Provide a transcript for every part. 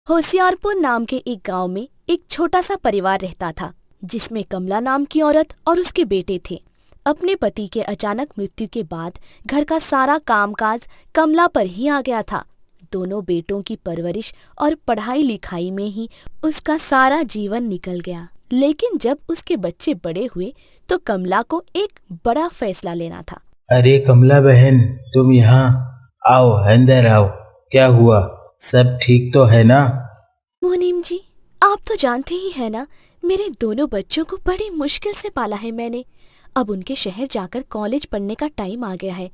होशियारपुर नाम के एक गांव में एक छोटा सा परिवार रहता था, जिसमें कमला नाम की औरत और उसके बेटे थे। अपने पति के अचानक मृत्यु के बाद घर का सारा कामकाज कमला पर ही आ गया था। दोनों बेटों की परवरिश और पढ़ाई लिखाई में ही उसका सारा जीवन निकल गया। लेकिन जब उसके बच्चे बड़े हुए तो कमला को एक बड़ा फैसला लेना था। अरे कमला बहन, तुम यहाँ आओ, अंदर आओ। क्या हुआ? सब ठीक तो है ना? मुनीम जी, आप तो जानते ही है ना, मेरे दोनों बच्चों को बड़ी मुश्किल से पाला है मैंने। अब उनके शहर जाकर कॉलेज पढ़ने का टाइम आ गया है।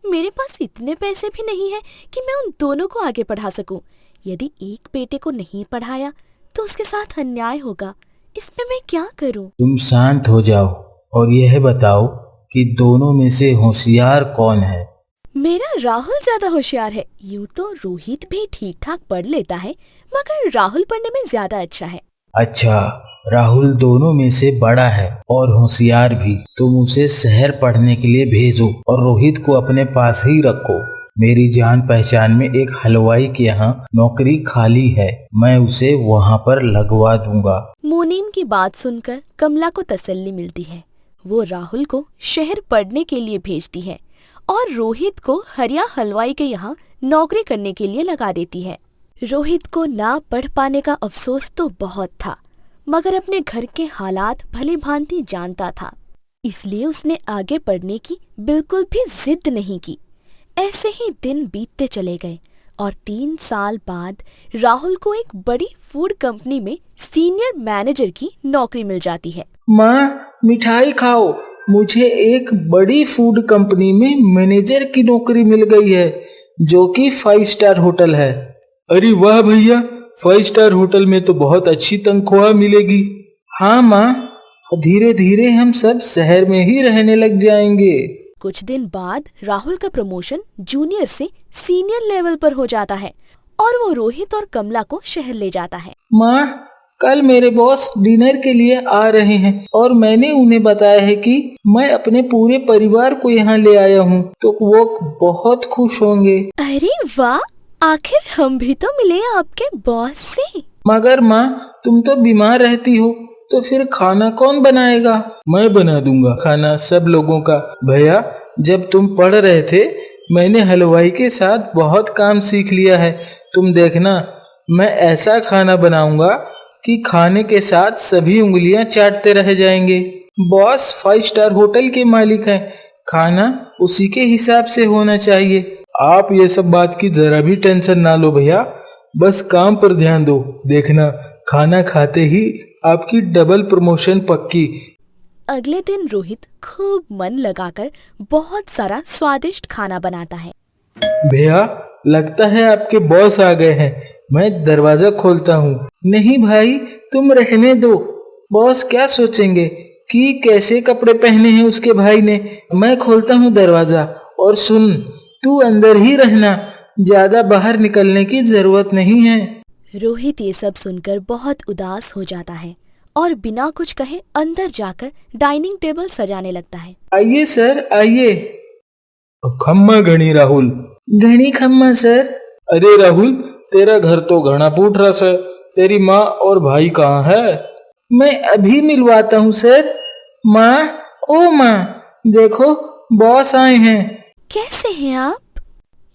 मेरे पास इतने पैसे भी नहीं है कि मैं उन दोनों को आगे पढ़ा सकूं। यदि एक बेटे को नहीं पढ़ाया तो उसके साथ अन्याय होगा। इसमें मैं क्या करूं? तुम शांत हो जाओ और यह बताओ कि दोनों में से होशियार कौन है? मेरा राहुल ज्यादा होशियार है। यूं तो रोहित भी ठीक ठाक पढ़ लेता है, मगर राहुल पढ़ने में ज्यादा अच्छा है। अच्छा, राहुल दोनों में से बड़ा है और होशियार भी। तुम उसे शहर पढ़ने के लिए भेजो और रोहित को अपने पास ही रखो। मेरी जान पहचान में एक हलवाई के यहाँ नौकरी खाली है, मैं उसे वहाँ पर लगवा दूंगा। मुनीम की बात सुनकर कमला को तसल्ली मिलती है। वो राहुल को शहर पढ़ने के लिए भेजती है और रोहित को हरिया हलवाई के यहाँ नौकरी करने के लिए लगा देती है। रोहित को ना पढ़ पाने का अफसोस तो बहुत था, मगर अपने घर के हालात भली भांति जानता था, इसलिए उसने आगे पढ़ने की बिल्कुल भी जिद नहीं की। ऐसे ही दिन बीतते चले गए और 3 साल बाद राहुल को एक बड़ी फूड कंपनी में सीनियर मैनेजर की नौकरी मिल जाती है। माँ, मिठाई खाओ। मुझे एक बड़ी फूड कंपनी में मैनेजर की नौकरी मिल गई है, जो कि 5 स्टार होटल है। अरे वाह भैया, 5 स्टार होटल में तो बहुत अच्छी तनख्वाह मिलेगी। हाँ माँ, धीरे धीरे हम सब शहर में ही रहने लग जाएंगे। कुछ दिन बाद राहुल का प्रमोशन जूनियर से सीनियर लेवल पर हो जाता है और वो रोहित और कमला को शहर ले जाता है। माँ, कल मेरे बॉस डिनर के लिए आ रहे हैं और मैंने उन्हें बताया है कि मैं अपने पूरे परिवार को यहाँ ले आया हूँ, तो वो बहुत खुश होंगे। अरे वाह, आखिर हम भी तो मिले आपके बॉस से। मगर माँ, तुम तो बीमार रहती हो, तो फिर खाना कौन बनाएगा? मैं बना दूंगा खाना सब लोगों का। भैया, जब तुम पढ़ रहे थे मैंने हलवाई के साथ बहुत काम सीख लिया है। तुम देखना, मैं ऐसा खाना बनाऊंगा कि खाने के साथ सभी उंगलियां चाटते रह जाएंगे। बॉस 5 स्टार होटल के मालिक हैं, खाना उसी के हिसाब से होना चाहिए। आप ये सब बात की जरा भी टेंशन ना लो भैया, बस काम पर ध्यान दो। देखना, खाना खाते ही आपकी डबल प्रमोशन पक्की। अगले दिन रोहित खूब मन लगाकर बहुत सारा स्वादिष्ट खाना बनाता है। भैया, लगता है आपके बॉस आ गए हैं, मैं दरवाजा खोलता हूँ। नहीं भाई, तुम रहने दो। बॉस क्या सोचेंगे कि कैसे कपड़े पहने हैं उसके भाई ने। मैं खोलता हूँ दरवाजा। और सुन, तू अंदर ही रहना, ज्यादा बाहर निकलने की जरूरत नहीं है। रोहित ये सब सुनकर बहुत उदास हो जाता है और बिना कुछ कहे अंदर जाकर डाइनिंग टेबल सजाने लगता है। आइए सर, आइए। खम्मा घनी राहुल। घनी खम्मा सर। अरे राहुल, तेरा घर तो घना फूट रहा है। तेरी माँ और भाई कहाँ है? मैं अभी मिलवाता हूँ सर। माँ, ओ माँ, देखो बॉस आए हैं। कैसे हैं आप?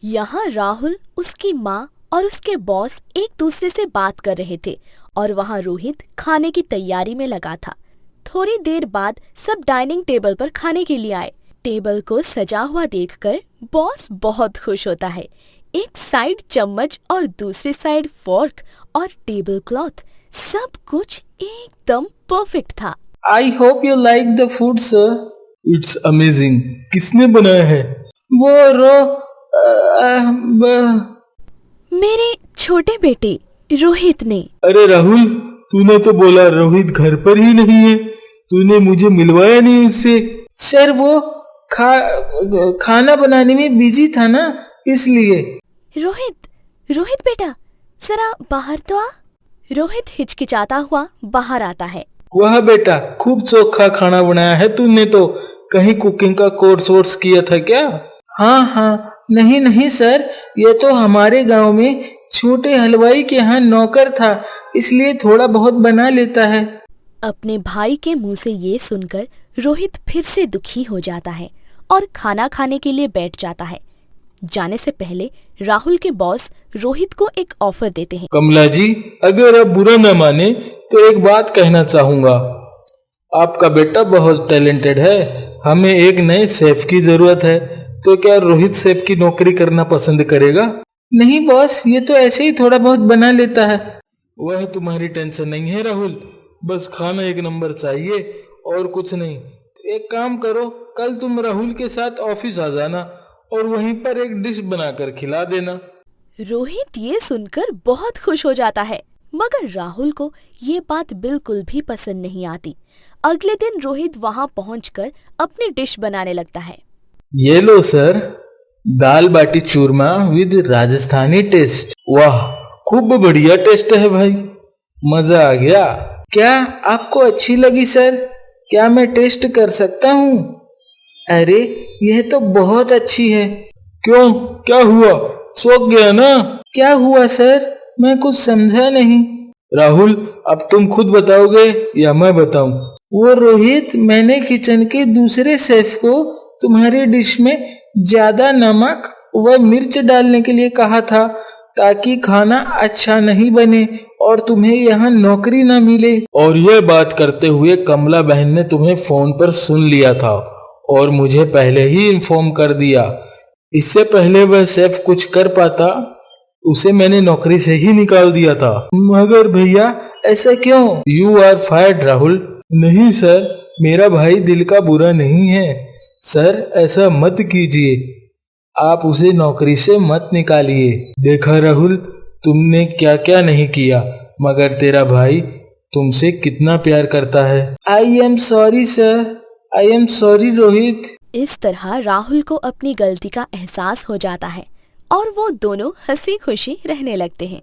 यहाँ राहुल, उसकी माँ और उसके बॉस एक दूसरे से बात कर रहे थे और वहाँ रोहित खाने की तैयारी में लगा था। थोड़ी देर बाद सब डाइनिंग टेबल पर खाने के लिए आए। टेबल को सजा हुआ देखकर बॉस बहुत खुश होता है। एक साइड चम्मच और दूसरी साइड फोर्क और टेबल क्लॉथ, सब कुछ एकदम परफेक्ट था। I hope you like the food sir. It's amazing. किसने बनाया है? वो मेरे छोटे बेटे रोहित ने। अरे राहुल, तूने तो बोला रोहित घर पर ही नहीं है, तूने मुझे मिलवाया नहीं उससे। सर, वो खाना बनाने में बिजी था ना, इसलिए। रोहित बेटा, जरा बाहर तो आ। रोहित हिचकिचाता हुआ बाहर आता है। वाह बेटा, खूब चोखा खाना बनाया है तूने तो। कहीं कुकिंग का कोर्स किया था क्या? हाँ हाँ, नहीं नहीं सर, ये तो हमारे गांव में छोटे हलवाई के यहाँ नौकर था, इसलिए थोड़ा बहुत बना लेता है। अपने भाई के मुंह से ये सुनकर रोहित फिर से दुखी हो जाता है और खाना खाने के लिए बैठ जाता है। जाने से पहले राहुल के बॉस रोहित को एक ऑफर देते हैं। कमला जी, अगर आप बुरा न माने तो एक बात कहना चाहूंगा। आपका बेटा बहुत टैलेंटेड है, हमें एक नए शेफ की जरूरत है, तो क्या रोहित शेफ की नौकरी करना पसंद करेगा? नहीं बॉस, ये तो ऐसे ही थोड़ा बहुत बना लेता है। वह तुम्हारी टेंशन नहीं है राहुल, बस खाना एक नंबर चाहिए और कुछ नहीं। एक काम करो, कल तुम राहुल के साथ ऑफिस आ जाना और वहीं पर एक डिश बनाकर खिला देना। रोहित ये सुनकर बहुत खुश हो जाता है, मगर राहुल को ये बात बिल्कुल भी पसंद नहीं आती। अगले दिन रोहित वहां पहुंचकर अपनी डिश बनाने लगता है। ये लो sir, dal baati churma with Rajasthani taste. वाह, खूब बढ़िया टेस्ट है भाई, मजा आ गया। क्या आपको अच्छी लगी सर? क्या मैं टेस्ट कर सकता हूँ? अरे यह तो बहुत अच्छी है। क्यों, क्या हुआ? चौंक गया ना? क्या हुआ सर, मैं कुछ समझा नहीं। राहुल, अब तुम खुद बताओगे या मैं बताऊं? वो रोहित, मैंने किचन के दूसरे शेफ को तुम्हारी डिश में ज्यादा नमक व मिर्च डालने के लिए कहा था, ताकि खाना अच्छा नहीं बने और तुम्हें यहाँ नौकरी न मिले। और यह बात करते हुए कमला बहन ने तुम्हें फोन पर सुन लिया था और मुझे पहले ही इन्फॉर्म कर दिया। इससे पहले वह शेफ कुछ कर पाता, उसे मैंने नौकरी से ही निकाल दिया था। मगर भैया ऐसा क्यों? You are fired Rahul. नहीं सर, मेरा भाई दिल का बुरा नहीं है। सर ऐसा मत कीजिए, आप उसे नौकरी से मत निकालिए। देखा राहुल, तुमने क्या क्या नहीं किया, मगर तेरा भाई तुमसे कितना प्यार करता है। I am sorry sir, I am sorry Rohit. इस तरह राहुल को अपनी गलती का एहसास हो जाता है और वो दोनों हंसी खुशी रहने लगते हैं।